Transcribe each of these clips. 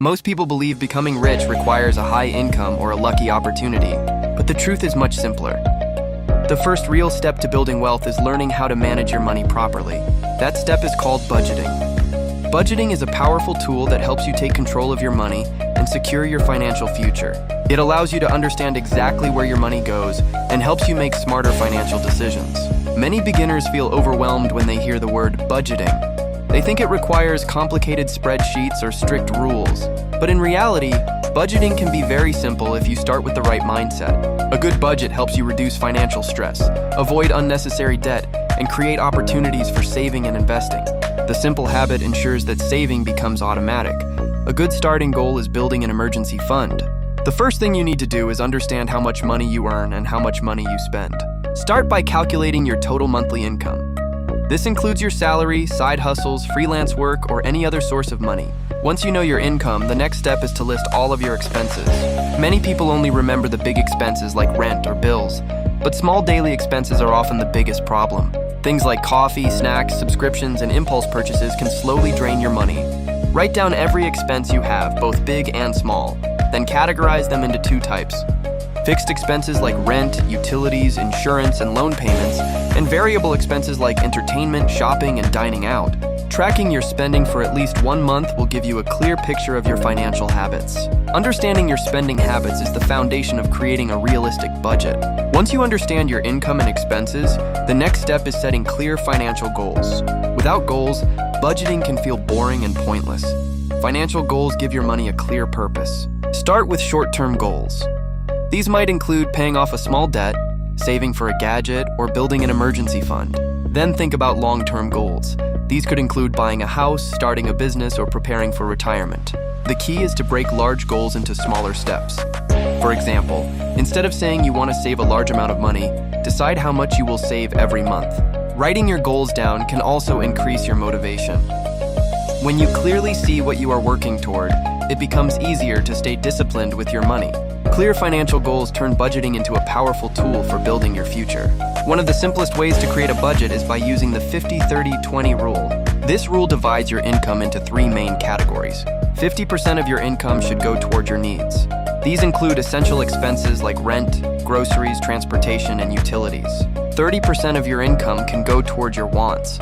Most people believe becoming rich requires a high income or a lucky opportunity, but the truth is much simpler. The first real step to building wealth is learning how to manage your money properly. That step is called budgeting. Budgeting is a powerful tool that helps you take control of your money and secure your financial future. It allows you to understand exactly where your money goes and helps you make smarter financial decisions. Many beginners feel overwhelmed when they hear the word budgeting. They think it requires complicated spreadsheets or strict rules. But in reality, budgeting can be very simple if you start with the right mindset. A good budget helps you reduce financial stress, avoid unnecessary debt, and create opportunities for saving and investing. The simple habit ensures that saving becomes automatic. A good starting goal is building an emergency fund. The first thing you need to do is understand how much money you earn and how much money you spend. Start by calculating your total monthly income. This includes your salary, side hustles, freelance work, or any other source of money. Once you know your income, the next step is to list all of your expenses. Many people only remember the big expenses like rent or bills, but small daily expenses are often the biggest problem. Things like coffee, snacks, subscriptions, and impulse purchases can slowly drain your money. Write down every expense you have, both big and small, then categorize them into two types: fixed expenses like rent, utilities, insurance, and loan payments, and variable expenses like entertainment, shopping, and dining out. Tracking your spending for at least 1 month will give you a clear picture of your financial habits. Understanding your spending habits is the foundation of creating a realistic budget. Once you understand your income and expenses, the next step is setting clear financial goals. Without goals, budgeting can feel boring and pointless. Financial goals give your money a clear purpose. Start with short-term goals. These might include paying off a small debt, saving for a gadget, or building an emergency fund. Then think about long-term goals. These could include buying a house, starting a business, or preparing for retirement. The key is to break large goals into smaller steps. For example, instead of saying you want to save a large amount of money, decide how much you will save every month. Writing your goals down can also increase your motivation. When you clearly see what you are working toward, it becomes easier to stay disciplined with your money. Clear financial goals turn budgeting into a powerful tool for building your future. One of the simplest ways to create a budget is by using the 50-30-20 rule. This rule divides your income into 3 main categories. 50% of your income should go toward your needs. These include essential expenses like rent, groceries, transportation, and utilities. 30% of your income can go toward your wants.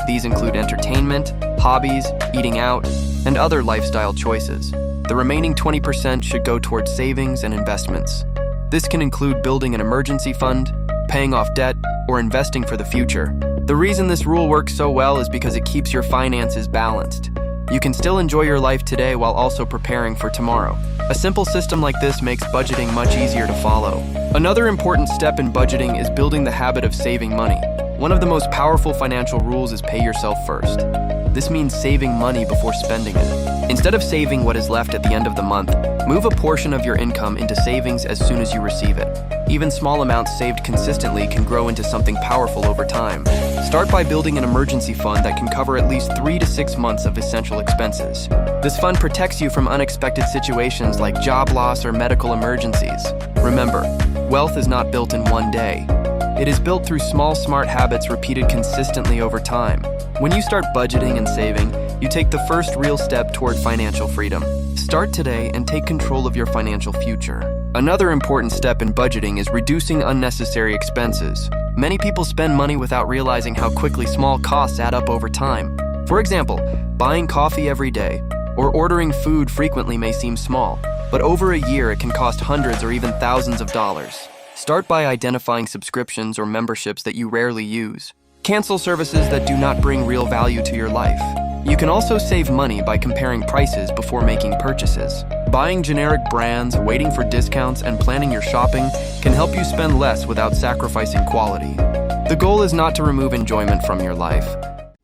These include entertainment, hobbies, eating out, and other lifestyle choices. The remaining 20% should go towards savings and investments. This can include building an emergency fund, paying off debt, or investing for the future. The reason this rule works so well is because it keeps your finances balanced. You can still enjoy your life today while also preparing for tomorrow. A simple system like this makes budgeting much easier to follow. Another important step in budgeting is building the habit of saving money. One of the most powerful financial rules is pay yourself first. This means saving money before spending it. Instead of saving what is left at the end of the month, move a portion of your income into savings as soon as you receive it. Even small amounts saved consistently can grow into something powerful over time. Start by building an emergency fund that can cover at least 3 to 6 months of essential expenses. This fund protects you from unexpected situations like job loss or medical emergencies. Remember, wealth is not built in one day. It is built through small, smart habits repeated consistently over time. When you start budgeting and saving, you take the first real step toward financial freedom. Start today and take control of your financial future. Another important step in budgeting is reducing unnecessary expenses. Many people spend money without realizing how quickly small costs add up over time. For example, buying coffee every day or ordering food frequently may seem small, but over a year it can cost hundreds or even thousands of dollars. Start by identifying subscriptions or memberships that you rarely use. Cancel services that do not bring real value to your life. You can also save money by comparing prices before making purchases. Buying generic brands, waiting for discounts, and planning your shopping can help you spend less without sacrificing quality. The goal is not to remove enjoyment from your life.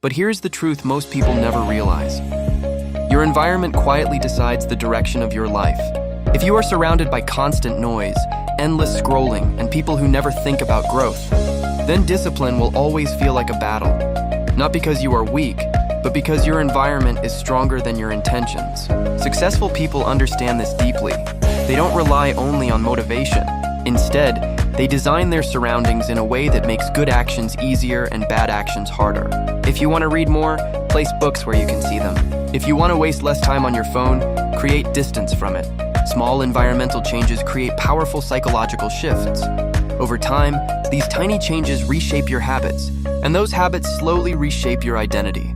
But here's the truth most people never realize. Your environment quietly decides the direction of your life. If you are surrounded by constant noise, endless scrolling, and people who never think about growth, then discipline will always feel like a battle. Not because you are weak, but because your environment is stronger than your intentions. Successful people understand this deeply. They don't rely only on motivation. Instead, they design their surroundings in a way that makes good actions easier and bad actions harder. If you want to read more, place books where you can see them. If you want to waste less time on your phone, create distance from it. Small environmental changes create powerful psychological shifts. Over time, these tiny changes reshape your habits, and those habits slowly reshape your identity.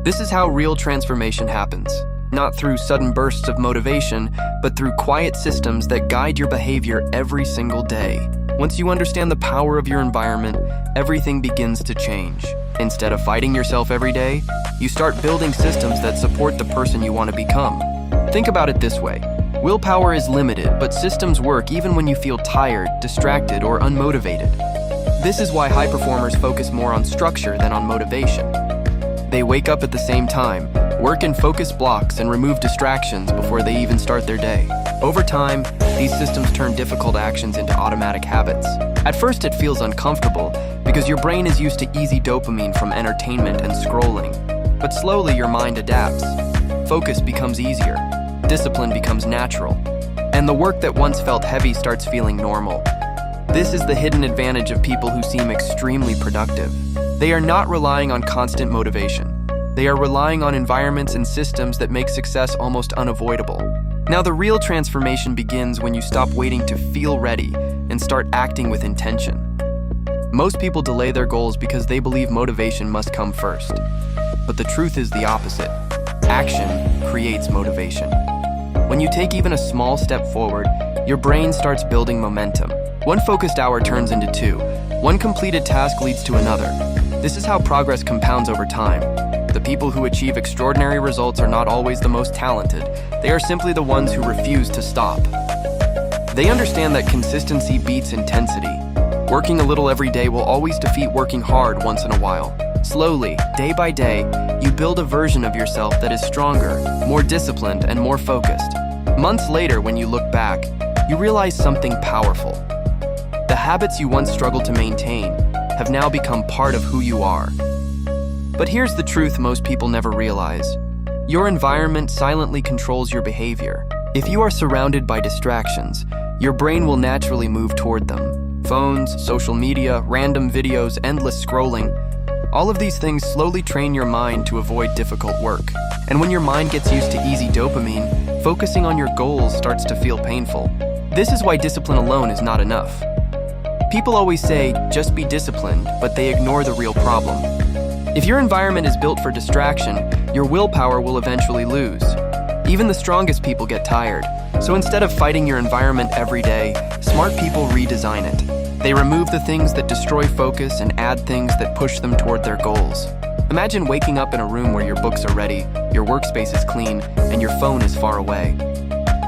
This is how real transformation happens, not through sudden bursts of motivation, but through quiet systems that guide your behavior every single day. Once you understand the power of your environment, everything begins to change. Instead of fighting yourself every day, you start building systems that support the person you want to become. Think about it this way. Willpower is limited, but systems work even when you feel tired, distracted, or unmotivated. This is why high performers focus more on structure than on motivation. They wake up at the same time, work in focused blocks, and remove distractions before they even start their day. Over time, these systems turn difficult actions into automatic habits. At first, it feels uncomfortable because your brain is used to easy dopamine from entertainment and scrolling. But slowly, your mind adapts. Focus becomes easier. Discipline becomes natural. And the work that once felt heavy starts feeling normal. This is the hidden advantage of people who seem extremely productive. They are not relying on constant motivation. They are relying on environments and systems that make success almost unavoidable. Now, the real transformation begins when you stop waiting to feel ready and start acting with intention. Most people delay their goals because they believe motivation must come first. But the truth is the opposite. Action creates motivation. When you take even a small step forward, your brain starts building momentum. One focused hour turns into two. One completed task leads to another. This is how progress compounds over time. The people who achieve extraordinary results are not always the most talented. They are simply the ones who refuse to stop. They understand that consistency beats intensity. Working a little every day will always defeat working hard once in a while. Slowly, day by day, you build a version of yourself that is stronger, more disciplined, and more focused. Months later, when you look back, you realize something powerful. The habits you once struggled to maintain have now become part of who you are. But here's the truth most people never realize. Your environment silently controls your behavior. If you are surrounded by distractions, your brain will naturally move toward them. Phones, social media, random videos, endless scrolling. All of these things slowly train your mind to avoid difficult work. And when your mind gets used to easy dopamine, focusing on your goals starts to feel painful. This is why discipline alone is not enough. People always say, just be disciplined, but they ignore the real problem. If your environment is built for distraction, your willpower will eventually lose. Even the strongest people get tired. So instead of fighting your environment every day, smart people redesign it. They remove the things that destroy focus and add things that push them toward their goals. Imagine waking up in a room where your books are ready, your workspace is clean, and your phone is far away.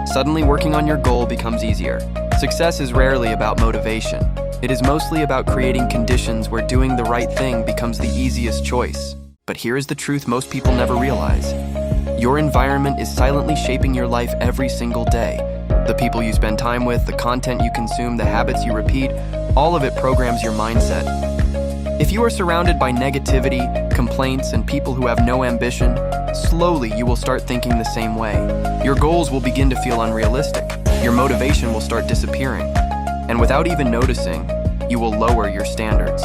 Suddenly, working on your goal becomes easier. Success is rarely about motivation. It is mostly about creating conditions where doing the right thing becomes the easiest choice. But here is the truth most people never realize. Your environment is silently shaping your life every single day. The people you spend time with, the content you consume, the habits you repeat, all of it programs your mindset. If you are surrounded by negativity, complaints, and people who have no ambition, slowly you will start thinking the same way. Your goals will begin to feel unrealistic. Your motivation will start disappearing. And without even noticing, you will lower your standards.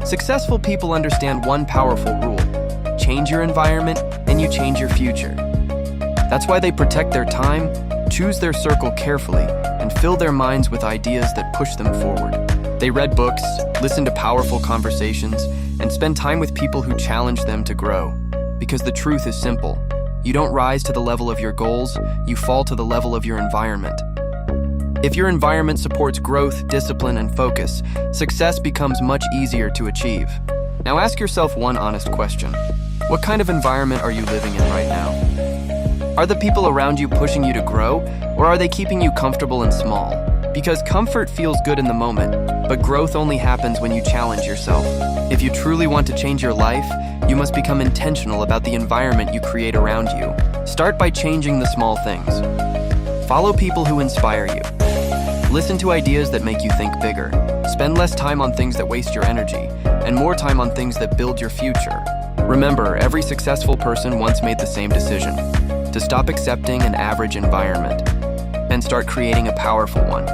Successful people understand one powerful rule. Change your environment, and you change your future. That's why they protect their time, choose their circle carefully, and fill their minds with ideas that push them forward. They read books, listen to powerful conversations, and spend time with people who challenge them to grow. Because the truth is simple. You don't rise to the level of your goals, you fall to the level of your environment. If your environment supports growth, discipline, and focus, success becomes much easier to achieve. Now ask yourself one honest question. What kind of environment are you living in right now? Are the people around you pushing you to grow, or are they keeping you comfortable and small? Because comfort feels good in the moment, but growth only happens when you challenge yourself. If you truly want to change your life, you must become intentional about the environment you create around you. Start by changing the small things. Follow people who inspire you. Listen to ideas that make you think bigger. Spend less time on things that waste your energy, and more time on things that build your future. Remember, every successful person once made the same decision: to stop accepting an average environment and start creating a powerful one.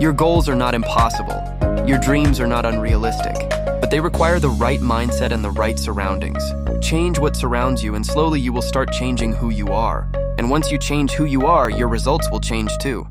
Your goals are not impossible. Your dreams are not unrealistic, but they require the right mindset and the right surroundings. Change what surrounds you, and slowly you will start changing who you are. And once you change who you are, your results will change too.